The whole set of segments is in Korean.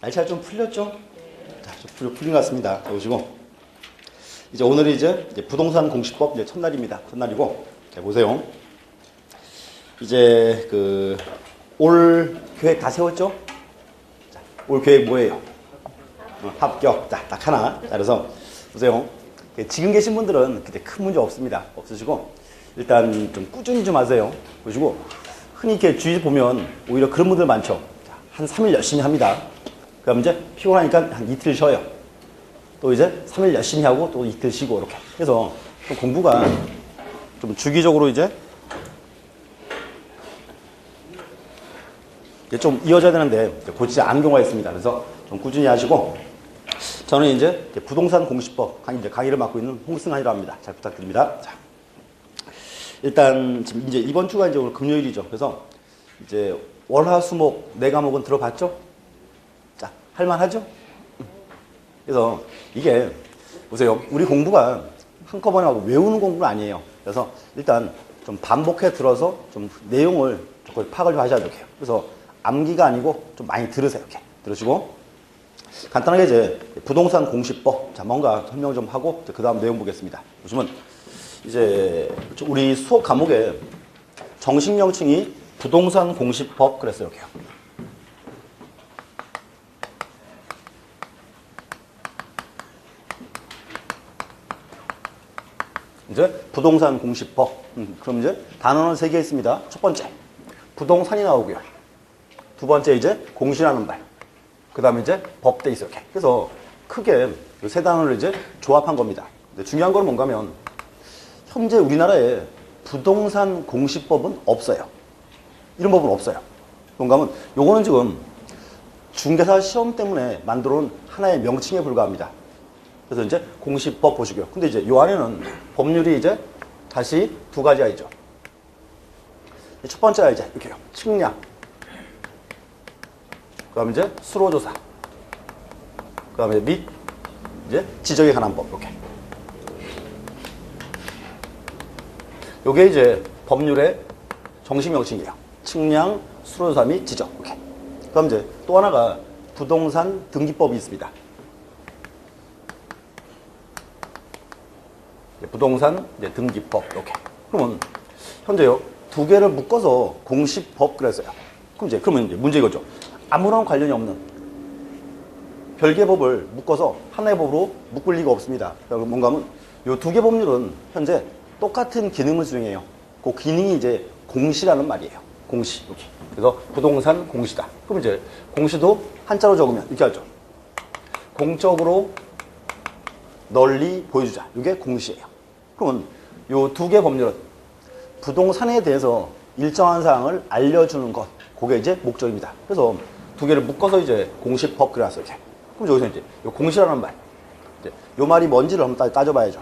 날짜 좀 풀렸죠? 자, 좀 풀린 것 같습니다. 자, 보시고. 이제 오늘이 이제 부동산 공시법 이제 첫날입니다. 첫날이고. 자, 보세요. 이제 올 계획 다 세웠죠? 자, 올 계획 뭐예요? 합격. 자, 딱 하나. 자, 그래서 보세요. 지금 계신 분들은 그때 큰 문제 없습니다. 없으시고. 일단 좀 꾸준히 좀 하세요. 보시고. 흔히 이렇게 주위 보면 오히려 그런 분들 많죠. 자, 한 3일 열심히 합니다. 그럼 이제 피곤하니까 한 이틀 쉬어요. 또 이제 3일 열심히 하고 또 이틀 쉬고 이렇게. 그래서 좀 공부가 좀 주기적으로 이제 좀 이어져야 되는데 고치지 않은 경우가 있습니다. 그래서 좀 꾸준히 하시고 저는 이제 부동산 공시법 강의를 맡고 있는 홍승환이라고 합니다. 잘 부탁드립니다. 자, 일단 지금 이제 이번 주가 이제 오늘 금요일이죠. 그래서 이제 월화수목 네 과목은 들어봤죠? 자, 할만하죠? 그래서 이게 보세요. 우리 공부가 한꺼번에 하고 외우는 공부는 아니에요. 그래서 일단 좀 반복해 들어서 좀 내용을 조금 파악을 좀 하셔야 돼요. 그래서 암기가 아니고 좀 많이 들으세요. 이렇게 들으시고 간단하게 이제 부동산 공시법 자 뭔가 설명 좀 하고 그 다음 내용 보겠습니다. 보시면 이제 우리 수업 과목에 정식 명칭이 부동산 공시법 그랬어요. 이렇게요. 이제 부동산 공시법. 그럼 이제 단어는 3개 있습니다. 첫 번째 부동산이 나오고요. 두 번째 이제 공시라는 말. 그 다음에 이제 법 돼 있어요. 이렇게. 그래서 크게 이 세 단어를 이제 조합한 겁니다. 근데 중요한 건 뭔가 하면 현재 우리나라에 부동산 공시법은 없어요. 이런 법은 없어요. 뭔가 하면 요거는 지금 중개사 시험 때문에 만들어 놓은 하나의 명칭에 불과합니다. 그래서 이제 공시법 보시고요. 근데 이제 요 안에는 법률이 이제 다시 두 가지가 있죠. 첫 번째가 이제 이렇게요. 측량. 그 다음에 이제 수로조사. 그 다음에 및 이제 지적에 관한 법. 이렇게. 요게 이제 법률의 정식 명칭이에요. 측량, 수로조사 및 지적. 이렇게. 그럼 이제 또 하나가 부동산 등기법이 있습니다. 부동산 등기법. 이렇게. 그러면 현재요. 두 개를 묶어서 공시법 그랬어요. 그러면 이제 문제 이거죠. 아무런 관련이 없는 별개 법을 묶어서 하나의 법으로 묶을 리가 없습니다. 그러니까 뭔가 하면 이 두 개 법률은 현재 똑같은 기능을 수행해요. 그 기능이 이제 공시라는 말이에요. 공시. 이렇게. 그래서 부동산 공시다. 그럼 이제 공시도 한자로 적으면 이렇게 하죠. 공적으로 널리 보여주자. 이게 공시예요. 그러면 이 두 개 법률은 부동산에 대해서 일정한 사항을 알려주는 것. 그게 이제 목적입니다. 그래서 두 개를 묶어서 이제 공시법 그래놨어요. 이렇게. 그럼 여기서 이제 요 공시라는 말. 이제 요 말이 뭔지를 한번 따져봐야죠.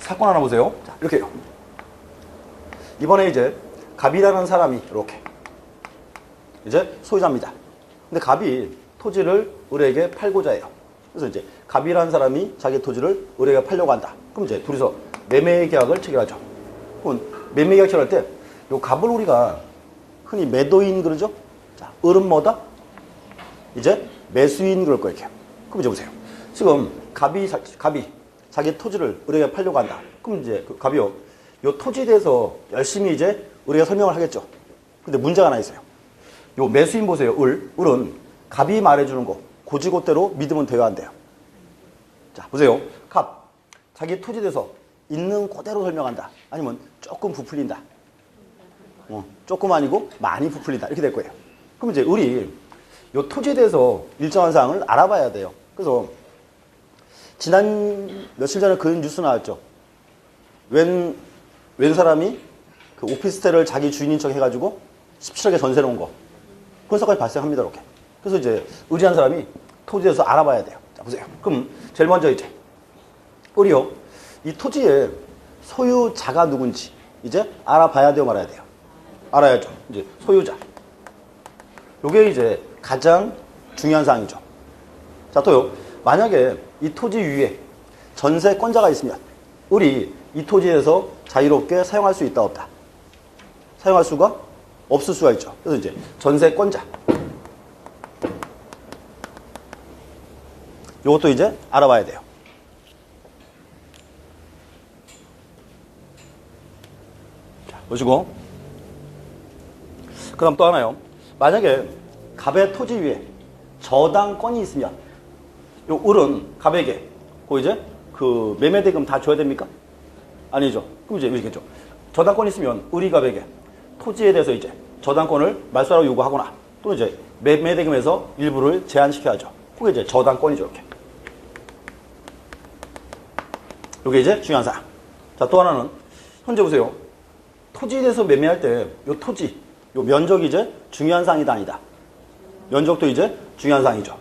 사건 하나 보세요. 자, 이렇게요. 이번에 이제 갑이라는 사람이 이렇게 이제 소유자입니다. 근데 갑이 토지를 을에게 팔고자 해요. 그래서 이제 갑이라는 사람이 자기 토지를 을에게 팔려고 한다. 그럼 이제 둘이서 매매 계약을 체결하죠. 그럼 매매 계약 체결할 때 요 갑을 우리가 흔히 매도인 그러죠? 자, 을은 뭐다? 이제 매수인 그럴 거예요. 그럼 이제 보세요. 지금 갑이 자기 토지를 을에게 팔려고 한다. 그럼 이제 그 갑이요. 요 토지에 대해서 열심히 이제 을에게 설명을 하겠죠. 근데 문제가 하나 있어요. 요 매수인 보세요. 을은 갑이 말해주는 거 고지고대로 믿으면 돼야 한대요. 자, 보세요. 갑. 자기 토지에 대해서 있는 그대로 설명한다. 아니면 조금 부풀린다. 조금 아니고 많이 부풀린다. 이렇게 될 거예요. 그럼 이제 을이 요 토지에 대해서 일정한 사항을 알아봐야 돼요. 그래서 지난 며칠 전에 그 뉴스 나왔죠. 웬 사람이 그 오피스텔을 자기 주인인 척 해가지고 17억에 전세 놓은 거. 그런 사건이 발생합니다. 이렇게. 그래서 이제 의지한 사람이 토지에 대해서 알아봐야 돼요. 자, 보세요. 그럼 제일 먼저 이제 을이요. 이 토지의 소유자가 누군지 이제 알아봐야 돼요, 말아야 돼요. 알아야죠. 이제 소유자. 요게 이제 가장 중요한 사항이죠. 자, 또요. 만약에 이 토지 위에 전세권자가 있으면 을이 이 토지에서 자유롭게 사용할 수 있다, 없다? 사용할 수가 없을 수가 있죠. 그래서 이제 전세권자. 요것도 이제 알아봐야 돼요. 자, 보시고. 그 다음 또 하나요. 만약에 갑의 토지 위에 저당권이 있으면 요 을은 갑에게 그 이제 그 매매대금 다 줘야 됩니까? 아니죠. 그럼 이제 이렇겠죠. 저당권이 있으면 을이 갑에게 토지에 대해서 이제 저당권을 말소하라고 요구하거나 또 이제 매매대금에서 일부를 제한시켜야죠. 그게 이제 저당권이죠. 이렇게. 요게 이제 중요한 사항. 자, 또 하나는 현재 보세요. 토지에 대해서 매매할 때 요 토지, 요 면적이 이제 중요한 사항이다 아니다. 면적도 이제 중요한 사항이죠.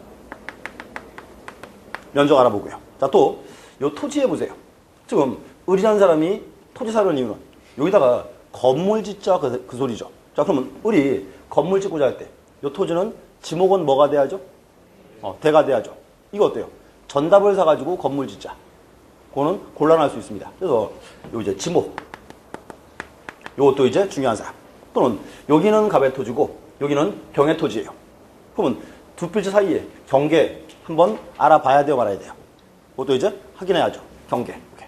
면적 알아보고요. 자, 또 요 토지에 보세요. 지금 을이라는 사람이 토지 사려는 이유는 여기다가 건물 짓자 그 소리죠. 자, 그러면 을이 건물 짓고자 할 때 요 토지는 지목은 뭐가 돼야죠? 대가 돼야죠. 이거 어때요? 전답을 사가지고 건물 짓자. 그거는 곤란할 수 있습니다. 그래서 요 이제 지목. 요것도 이제 중요한 사항. 또는 여기는 갑의 토지고 여기는 경의 토지예요. 그러면 두 필지 사이에 경계 한번 알아봐야 돼요, 말아야 돼요. 그것도 이제 확인해야죠. 경계. 이렇게.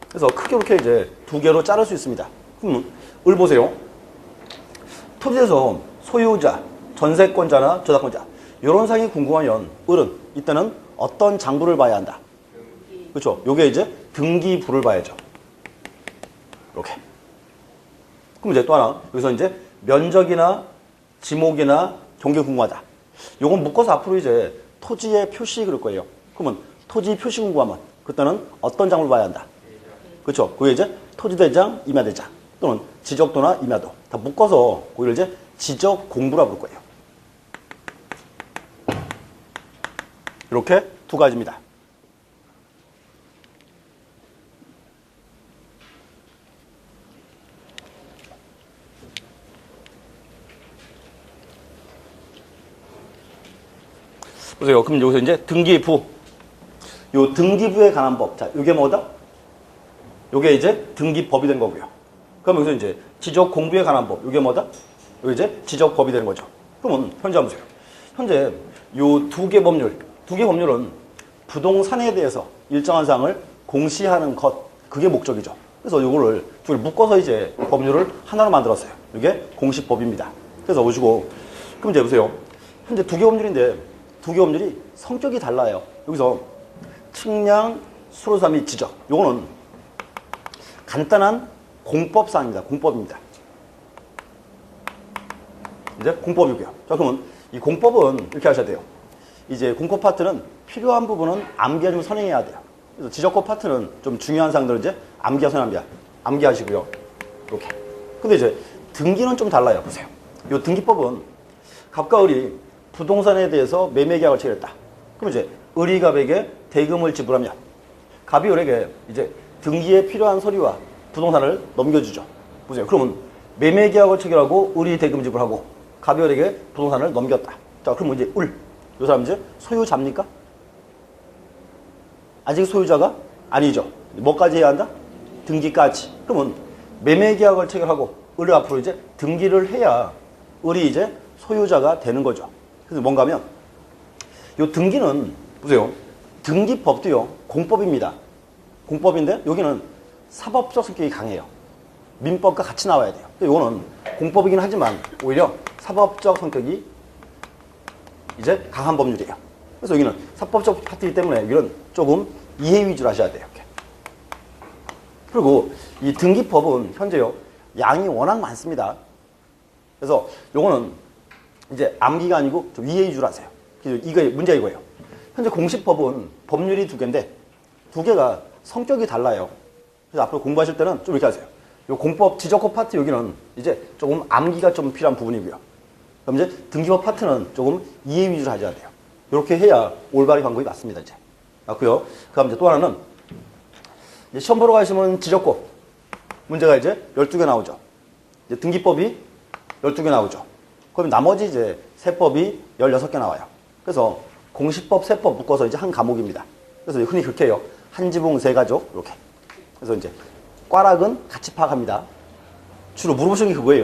그래서 크게 이렇게 이제 두 개로 자를 수 있습니다. 그러면 을 보세요. 토지에서 소유자, 전세권자나 저당권자 이런 사항이 궁금하면 을은 이때는 어떤 장부를 봐야 한다. 그렇죠. 요게 이제 등기부를 봐야죠. 이렇게. 그럼 이제 또 하나 여기서 이제 면적이나 지목이나 경계 궁금하다. 요건 묶어서 앞으로 이제 토지의 표시 그럴 거예요. 그러면 토지 표시 궁금하면 그때는 어떤 장부를 봐야 한다. 그렇죠. 그게 이제 토지대장, 임야대장 또는 지적도나 임야도 다 묶어서 거기를 이제 지적 공부라 부를 거예요. 이렇게 두 가지입니다. 보세요. 그럼 여기서 이제 등기부. 요 등기부에 관한 법. 자, 요게 뭐다? 요게 이제 등기법이 된 거고요. 그럼 여기서 이제 지적 공부에 관한 법. 요게 뭐다? 요게 이제 지적법이 되는 거죠. 그러면 현재 한번 보세요. 현재 요 두 개 법률. 두 개 법률은 부동산에 대해서 일정한 사항을 공시하는 것. 그게 목적이죠. 그래서 요거를 두 개를 묶어서 이제 법률을 하나로 만들었어요. 이게 공시법입니다. 그래서 보시고. 그럼 이제 보세요. 현재 두 개 법률인데 두 개 법률이 성격이 달라요. 여기서 측량, 수로사 및 지적. 요거는 간단한 공법사항입니다. 공법입니다. 이제 공법이고요. 자, 그러면 이 공법은 이렇게 하셔야 돼요. 이제 공법 파트는 필요한 부분은 암기하시면 선행해야 돼요. 그래서 지적법 파트는 좀 중요한 사항들은 이제 암기하시고요. 이렇게. 근데 이제 등기는 좀 달라요. 보세요. 이 등기법은 갑과 을이 부동산에 대해서 매매 계약을 체결했다. 그럼 이제 을이 갑에게 대금을 지불하면 갑이 을에게 이제 등기에 필요한 서류와 부동산을 넘겨주죠. 보세요. 그러면 매매 계약을 체결하고 을이 대금 지불하고 갑이 을에게 부동산을 넘겼다. 자, 그러면 이제 을. 이 사람 이제 소유자입니까? 아직 소유자가 아니죠. 뭐까지 해야 한다? 등기까지. 그러면 매매 계약을 체결하고 을이 앞으로 이제 등기를 해야 을이 이제 소유자가 되는 거죠. 그래서 뭔가 하면 요 등기는 보세요. 등기법도요. 공법입니다. 공법인데 여기는 사법적 성격이 강해요. 민법과 같이 나와야 돼요. 이거는 공법이긴 하지만 오히려 사법적 성격이 이제 강한 법률이에요. 그래서 여기는 사법적 파트이기 때문에 여기는 조금 이해 위주로 하셔야 돼요. 이렇게. 그리고 이 등기법은 현재요. 양이 워낙 많습니다. 그래서 요거는 이제 암기가 아니고 좀 이해 위주로 하세요. 이거 문제가 이거예요. 현재 공시법은 법률이 두 개인데 두 개가 성격이 달라요. 그래서 앞으로 공부하실 때는 좀 이렇게 하세요. 요 공법 지적법 파트 여기는 이제 조금 암기가 좀 필요한 부분이고요. 그럼 이제 등기법 파트는 조금 이해 위주로 하셔야 돼요. 이렇게 해야 올바른 방법이 맞습니다. 이제 맞고요. 그다음 이제 또 하나는 이제 시험 보러 가시면 지적법 문제가 이제 12개 나오죠. 이제 등기법이 12개 나오죠. 그럼 나머지 이제 세법이 16개 나와요. 그래서 공시법, 세법 묶어서 이제 한 과목입니다. 그래서 흔히 그렇게 해요. 한 지붕 세 가족 이렇게. 그래서 이제 꽈락은 같이 파악합니다. 주로 물어보시는 게 그거예요.